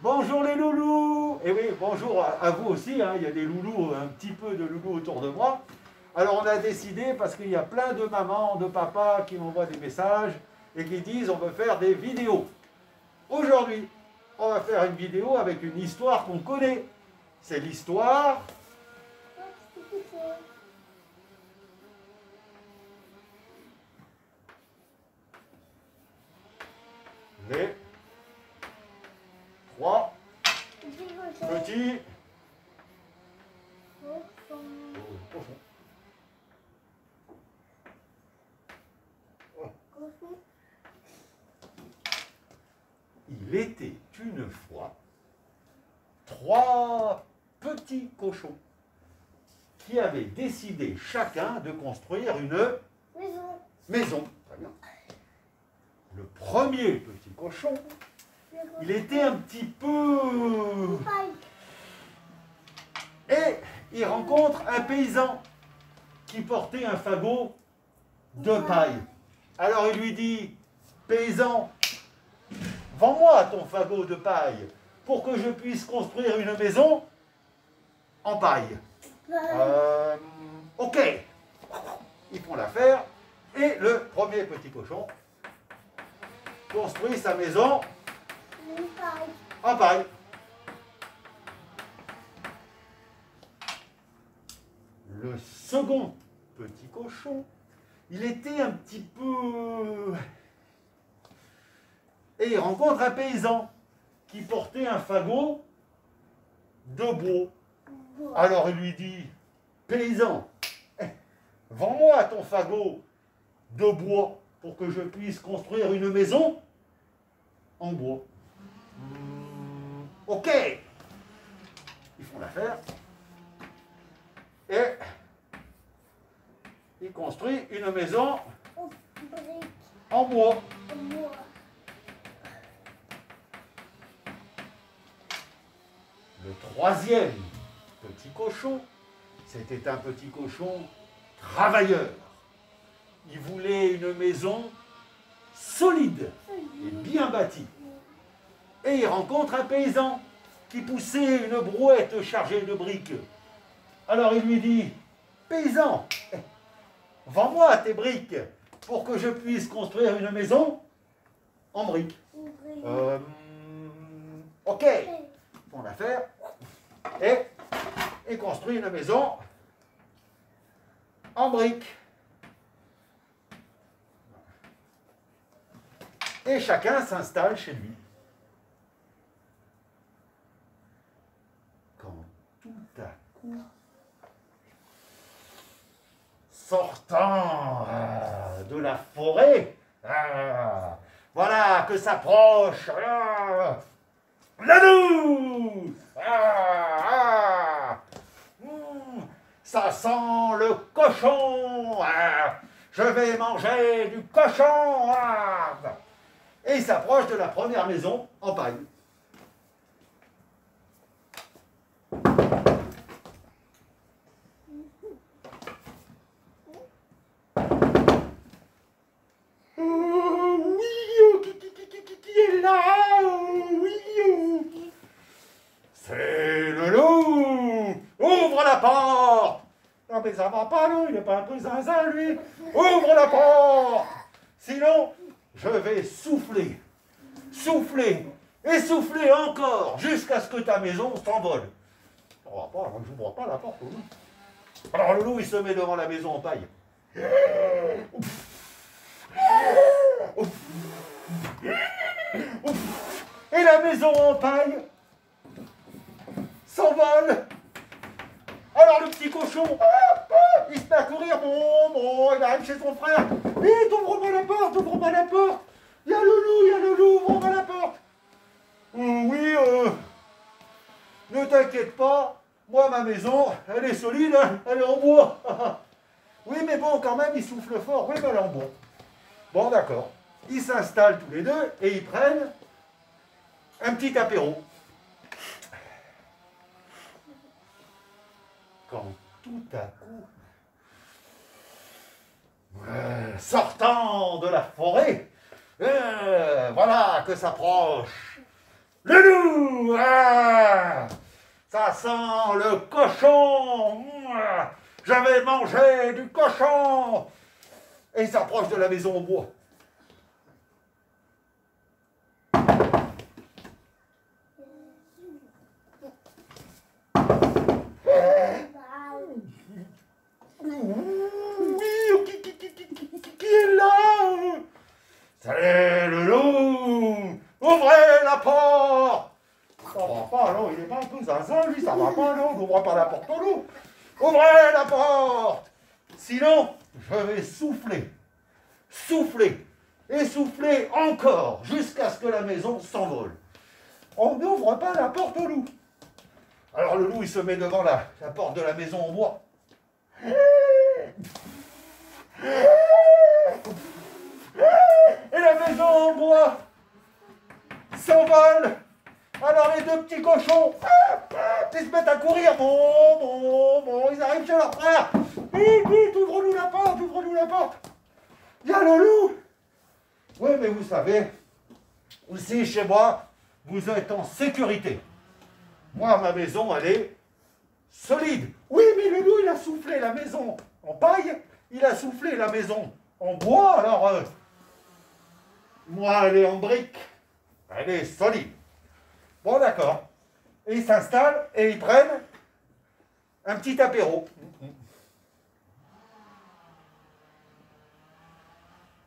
Bonjour les loulous. Et oui, bonjour à vous aussi, hein. Il y a des loulous, un petit peu de loulous autour de moi. Alors on a décidé, parce qu'il y a plein de mamans, de papas qui m'envoient des messages et qui disent on veut faire des vidéos. Aujourd'hui, on va faire une vidéo avec une histoire qu'on connaît. C'est l'histoire les trois petits cochons. Il était une fois trois petits cochons qui avaient décidé chacun de construire une maison. Très bien. Le premier petit cochon, il était un petit peu... Et il rencontre un paysan qui portait un fagot de paille. Alors il lui dit, paysan, vends-moi ton fagot de paille pour que je puisse construire une maison en paille. Ok. Ils font l'affaire et le premier petit cochon construit sa maison en paille. Le second petit cochon, il était un petit peu... Et il rencontre un paysan qui portait un fagot de bois. Alors il lui dit, paysan, vends-moi ton fagot de bois pour que je puisse construire une maison en bois. Ok. Ils font l'affaire. Et il construit une maison en bois. Le troisième petit cochon, c'était un petit cochon travailleur. Il voulait une maison solide et bien bâtie. Et il rencontre un paysan qui poussait une brouette chargée de briques. Alors il lui dit, paysan, vends-moi tes briques pour que je puisse construire une maison en briques. Ok. Ils font l'affaire et il construit une maison en briques. Et chacun s'installe chez lui. Quand tout à coup, sortant de la forêt, voilà que s'approche la loup. Ça sent le cochon. Je vais manger du cochon. Et il s'approche de la première maison en paille. Qui est là? Oui. C'est le loup. Ouvre la porte. Non mais ça va pas, non, il n'est pas un peu zinzin, lui. Ouvre la porte. Sinon, je vais souffler, souffler et souffler encore jusqu'à ce que ta maison s'envole. On va pas, je n'ouvre pas la porte. Alors le loup, il se met devant la maison en paille. Et la maison en paille s'envole. Alors le petit cochon, il se met à courir, bon, il arrive chez son frère. Vite, ouvre-moi la porte, ouvre-moi la porte. Il y a le loup, ouvre-moi la porte. Oui, ne t'inquiète pas, moi ma maison, elle est solide, hein, elle est en bois. Oui, mais bon, quand même, il souffle fort, oui, mais elle est en bois. Bon, d'accord. Ils s'installent tous les deux et ils prennent un petit apéro. Quand tout à coup, sortant de la forêt, voilà que s'approche Le loup, ah, ça sent le cochon. Je vais manger du cochon. Et il s'approche de la maison en bois. Qui est là? C'est le loup. Ouvrez la porte. Ça va pas, non, il est pas un peu zinzin, lui, ça va pas, non, n'ouvre pas la porte au loup. Ouvrez la porte. Sinon, je vais souffler, souffler et souffler encore jusqu'à ce que la maison s'envole. On n'ouvre pas la porte au loup. Alors le loup, il se met devant la porte de la maison en bois. Et la maison en bois s'envole. Alors les deux petits cochons, ils se mettent à courir. Bon, ils arrivent chez leur frère. Vite, ouvre-nous la porte, ouvre-nous la porte. Il y a le loup. Oui, mais vous savez, aussi chez moi, vous êtes en sécurité. Moi, ma maison, elle est solide. Oui, mais le loup, il a soufflé la maison en paille, il a soufflé la maison en bois, alors moi, elle est en brique, elle est solide. Bon, d'accord. Et ils s'installent et ils prennent un petit apéro.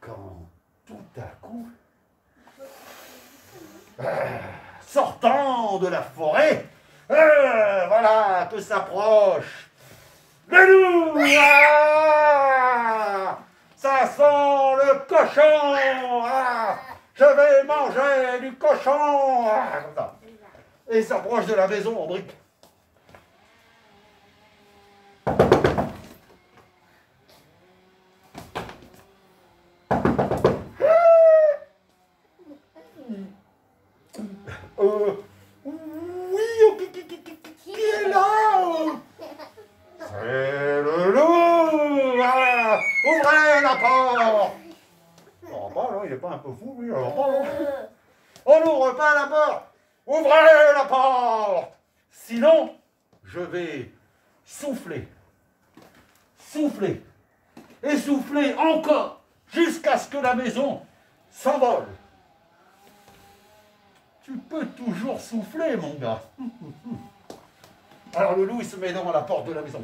Quand tout à coup, sortant de la forêt, voilà que s'approche le loup. Ça sent le cochon. Je vais manger du cochon. Comme ça. Et il s'approche de la maison en brique. Oui, qui est là? C'est le loup. Ouvrez la porte. Oh, bah, non, il n'est pas un peu fou, lui. Alors, bah, on n'ouvre pas la porte. Ouvrez la porte. Sinon, je vais souffler, souffler et souffler encore jusqu'à ce que la maison s'envole. Tu peux toujours souffler, mon gars. Alors le loup, il se met devant la porte de la maison.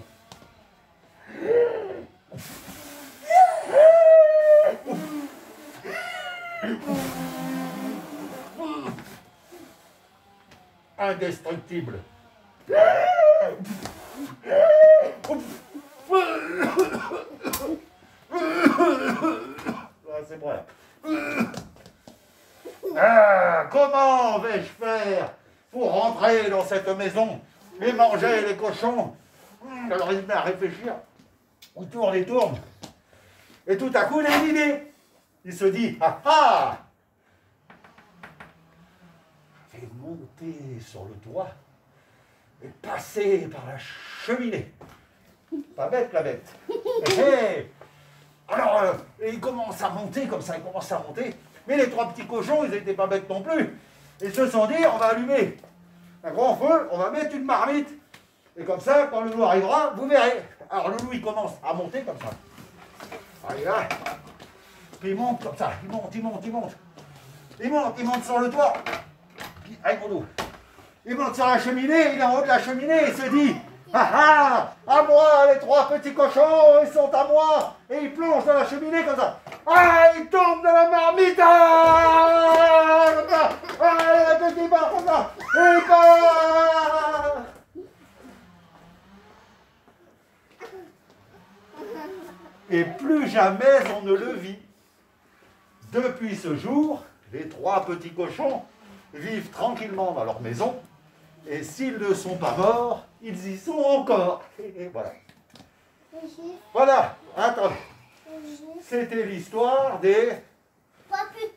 Indestructible. C'est vrai. Comment vais-je faire pour rentrer dans cette maison et manger les cochons? Alors il se met à réfléchir. Il tourne. Et tout à coup, il a une idée. Il se dit, je vais monter sur le toit et passer par la cheminée. Pas bête, la bête. Alors, il commence à monter comme ça, Mais les trois petits cochons, ils n'étaient pas bêtes non plus. Ils se sont dit, on va allumer un grand feu, on va mettre une marmite. Et comme ça, quand le loup arrivera, vous verrez. Alors le loup, il commence à monter comme ça. Allez, là. Puis il monte comme ça, il monte sur le toit. Puis, avec mon dos. Il monte sur la cheminée, il est en haut de la cheminée, il se dit, à moi, les trois petits cochons, ils sont à moi. Et il plonge dans la cheminée comme ça. Il tombe dans la marmite. Comme ça. Le petit part comme ça. Il part. Et plus jamais on ne le vit. Depuis ce jour, les trois petits cochons vivent tranquillement dans leur maison. Et s'ils ne sont pas morts, ils y sont encore. Et voilà. Voilà, attendez. C'était l'histoire des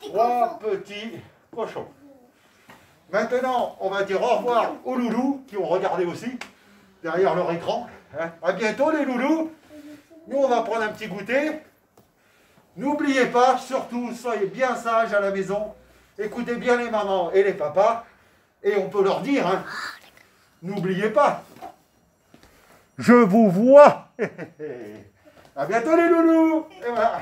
trois petits cochons. Maintenant, on va dire au revoir aux loulous qui ont regardé aussi derrière leur écran. À bientôt les loulous. Nous, on va prendre un petit goûter. N'oubliez pas, surtout, soyez bien sages à la maison. Écoutez bien les mamans et les papas. Et on peut leur dire, hein, n'oubliez pas, je vous vois. À bientôt les loulous. Et voilà.